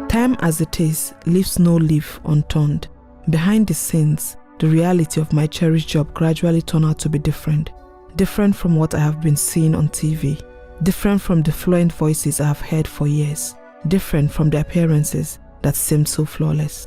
Time as it is leaves no leaf unturned. Behind the scenes, the reality of my cherished job gradually turned out to be different. Different from what I have been seeing on TV. Different from the fluent voices I have heard for years. Different from the appearances that seemed so flawless.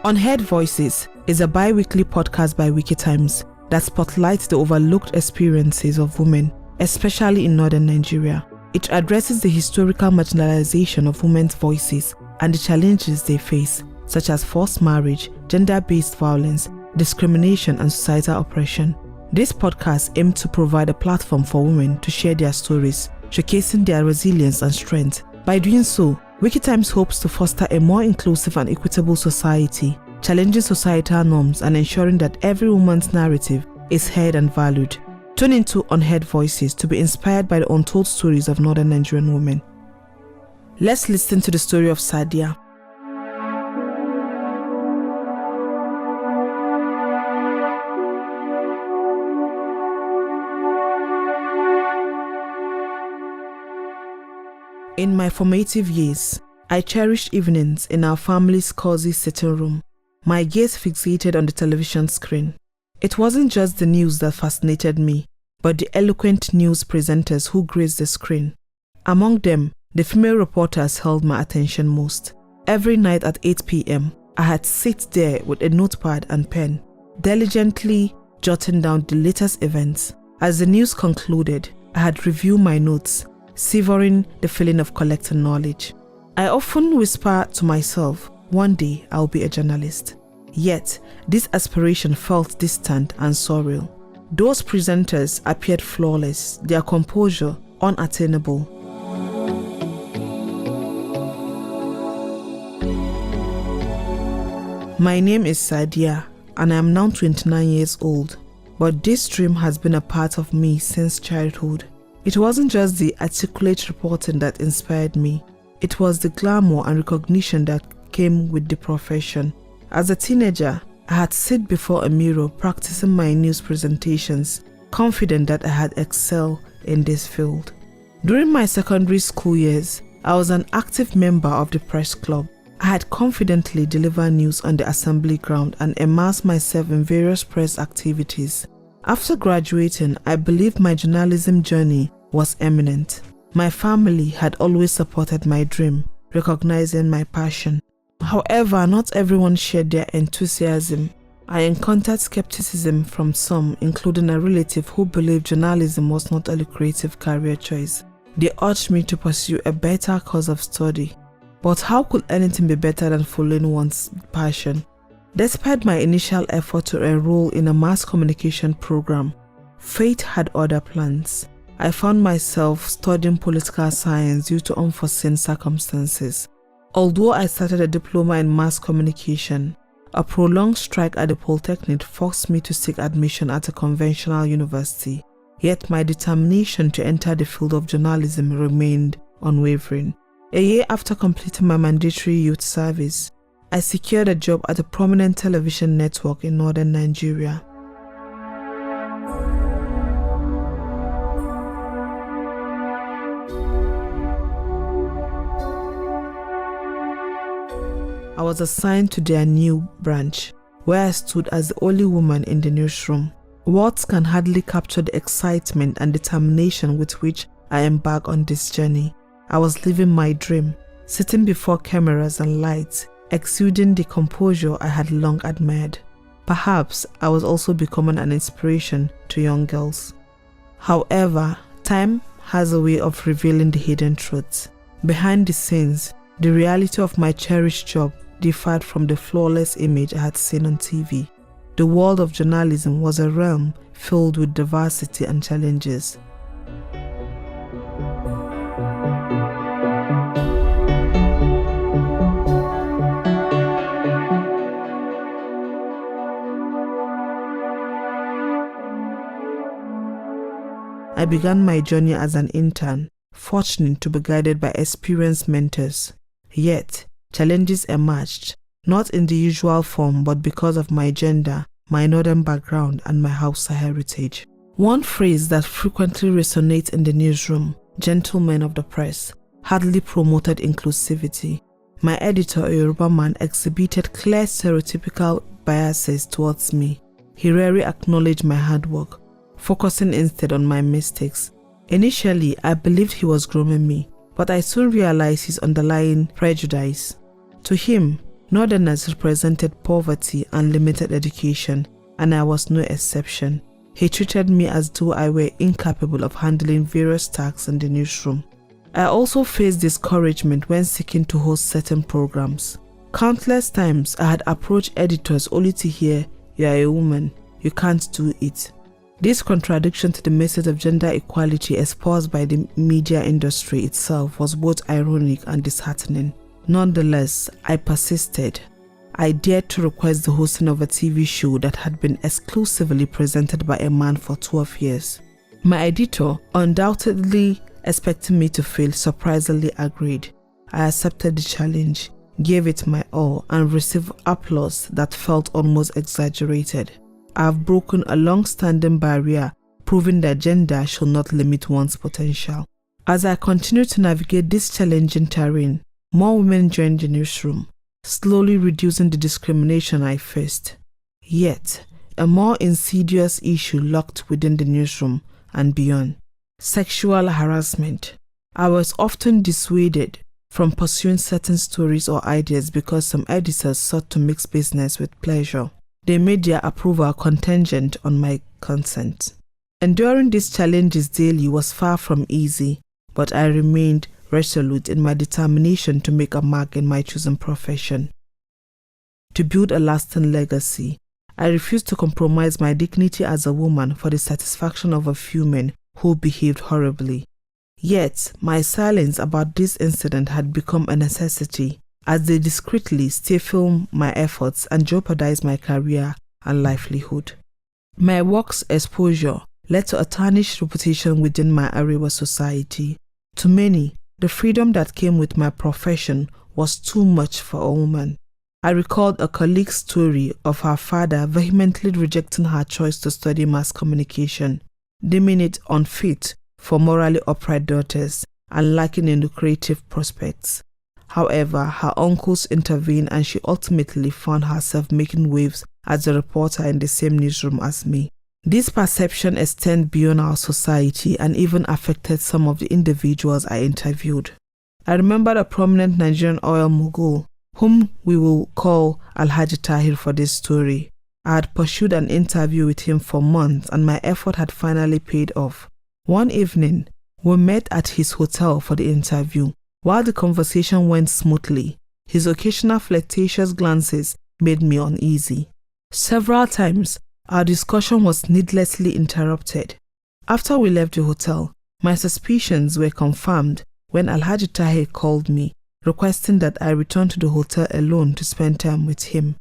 Unheard Voices is a bi-weekly podcast by Wikitimes that spotlights the overlooked experiences of women, especially in northern Nigeria. It addresses the historical marginalization of women's voices and the challenges they face, such as forced marriage, gender-based violence, discrimination, and societal oppression. This podcast aims to provide a platform for women to share their stories, showcasing their resilience and strength. By doing so, Wikitimes hopes to foster a more inclusive and equitable society, challenging societal norms and ensuring that every woman's narrative is heard and valued. Tune into Unheard Voices to be inspired by the untold stories of northern Nigerian women. Let's listen to the story of Sadia. In my formative years, I cherished evenings in our family's cozy sitting room, my gaze fixated on the television screen. It wasn't just the news that fascinated me, but the eloquent news presenters who graced the screen. Among them, the female reporters held my attention most. Every night at 8 p.m., I had sit there with a notepad and pen, diligently jotting down the latest events. As the news concluded, I had reviewed my notes, savoring the feeling of collecting knowledge. I often whisper to myself, one day I'll be a journalist. Yet, this aspiration felt distant and surreal. Those presenters appeared flawless, their composure unattainable. My name is Sadia, and I am now 29 years old, but this dream has been a part of me since childhood. It wasn't just the articulate reporting that inspired me, it was the glamour and recognition that came with the profession. As a teenager, I had sit before a mirror practicing my news presentations, confident that I had excelled in this field. During my secondary school years, I was an active member of the press club. I had confidently delivered news on the assembly ground and immersed myself in various press activities. After graduating, I believed my journalism journey was eminent. My family had always supported my dream, recognizing my passion. However, not everyone shared their enthusiasm. I encountered skepticism from some, including a relative who believed journalism was not a lucrative career choice. They urged me to pursue a better course of study. But how could anything be better than following one's passion? Despite my initial effort to enroll in a mass communication program, fate had other plans. I found myself studying political science due to unforeseen circumstances. Although I started a diploma in mass communication, a prolonged strike at the Polytechnic forced me to seek admission at a conventional university. Yet my determination to enter the field of journalism remained unwavering. A year after completing my mandatory youth service, I secured a job at a prominent television network in northern Nigeria. I was assigned to their new branch, where I stood as the only woman in the newsroom. Words can hardly capture the excitement and determination with which I embarked on this journey. I was living my dream, sitting before cameras and lights, exuding the composure I had long admired. Perhaps I was also becoming an inspiration to young girls. However, time has a way of revealing the hidden truths. Behind the scenes, the reality of my cherished job differed from the flawless image I had seen on TV. The world of journalism was a realm filled with diversity and challenges. I began my journey as an intern, fortunate to be guided by experienced mentors. Yet, challenges emerged. not in the usual form but because of my gender, my northern background, and my Hausa heritage. One phrase that frequently resonates in the newsroom, gentlemen of the press, hardly promoted inclusivity. My editor, a Yoruba man, exhibited clear stereotypical biases towards me. He rarely acknowledged my hard work, focusing instead on my mistakes. Initially, I believed he was grooming me, but I soon realized his underlying prejudice. To him, Northerners represented poverty and limited education, and I was no exception. He treated me as though I were incapable of handling various tasks in the newsroom. I also faced discouragement when seeking to host certain programs. Countless times I had approached editors only to hear, "You are a woman, you can't do it." This contradiction to the message of gender equality espoused by the media industry itself was both ironic and disheartening. Nonetheless, I persisted. I dared to request the hosting of a TV show that had been exclusively presented by a man for 12 years. My editor, undoubtedly expecting me to fail, surprisingly agreed. I accepted the challenge, gave it my all, and received applause that felt almost exaggerated. I have broken a long-standing barrier, proving that gender should not limit one's potential. As I continue to navigate this challenging terrain, more women joined the newsroom, slowly reducing the discrimination I faced. Yet, a more insidious issue lurked within the newsroom and beyond: sexual harassment. I was often dissuaded from pursuing certain stories or ideas because some editors sought to mix business with pleasure. They made their approval contingent on my consent. Enduring these challenges daily was far from easy, but I remained resolute in my determination to make a mark in my chosen profession. To build a lasting legacy, I refused to compromise my dignity as a woman for the satisfaction of a few men who behaved horribly. Yet, my silence about this incident had become a necessity, as they discreetly stifled my efforts and jeopardized my career and livelihood. My work's exposure led to a tarnished reputation within my Arewa society. To many, the freedom that came with my profession was too much for a woman. I recalled a colleague's story of her father vehemently rejecting her choice to study mass communication, deeming it unfit for morally upright daughters and lacking in lucrative prospects. However, her uncles intervened and she ultimately found herself making waves as a reporter in the same newsroom as me. This perception extended beyond our society and even affected some of the individuals I interviewed. I remember a prominent Nigerian oil mogul, whom we will call Alhaji Tahir for this story. I had pursued an interview with him for months and my effort had finally paid off. One evening, we met at his hotel for the interview. While the conversation went smoothly, his occasional flirtatious glances made me uneasy. Several times, our discussion was needlessly interrupted. After we left the hotel, my suspicions were confirmed when Alhaji Tahir called me, requesting that I return to the hotel alone to spend time with him.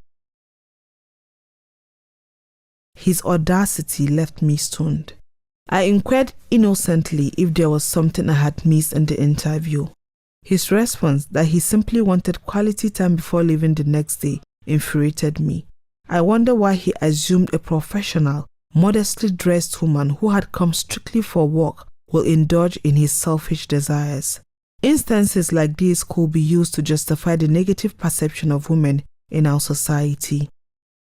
His audacity left me stunned. I inquired innocently if there was something I had missed in the interview. His response that he simply wanted quality time before leaving the next day infuriated me. I wonder why he assumed a professional, modestly dressed woman who had come strictly for work will indulge in his selfish desires. Instances like these could be used to justify the negative perception of women in our society.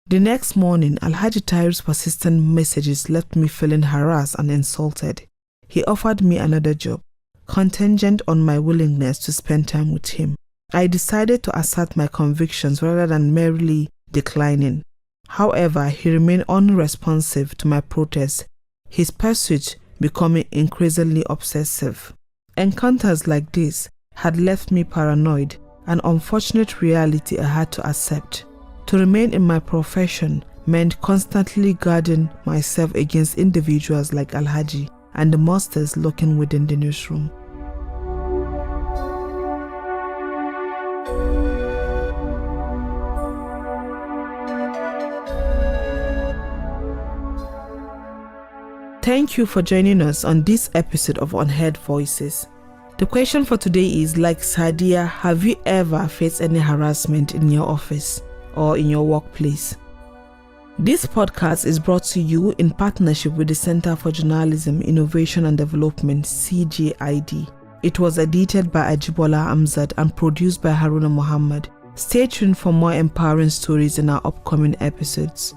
The next morning, Alhaji Tahir's persistent messages left me feeling harassed and insulted. He offered me another job, contingent on my willingness to spend time with him. I decided to assert my convictions rather than merely declining. However, he remained unresponsive to my protests, his pursuit becoming increasingly obsessive. Encounters like this had left me paranoid, an unfortunate reality I had to accept. To remain in my profession meant constantly guarding myself against individuals like Alhaji and the monsters lurking within the newsroom. Thank you for joining us on this episode of Unheard Voices. The question for today is, like Sadia, have you ever faced any harassment in your office? or in your workplace. This podcast is brought to you in partnership with the Center for Journalism, Innovation and Development, CJID. It was edited by Ajibola Amzad and produced by Haruna Muhammad. Stay tuned for more empowering stories in our upcoming episodes.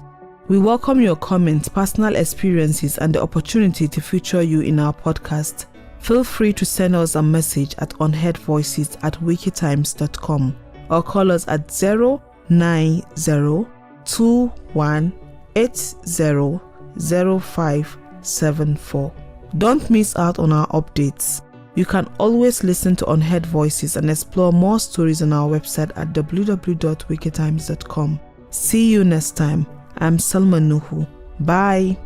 We welcome your comments, personal experiences, and the opportunity to feature you in our podcast. Feel free to send us a message at unheardvoices@wikitimes.com or call us at 09021800574. Don't miss out on our updates. You can always listen to Unheard Voices and explore more stories on our website at www.wikitimes.com. See you next time. I'm Salma Nuhu. Bye.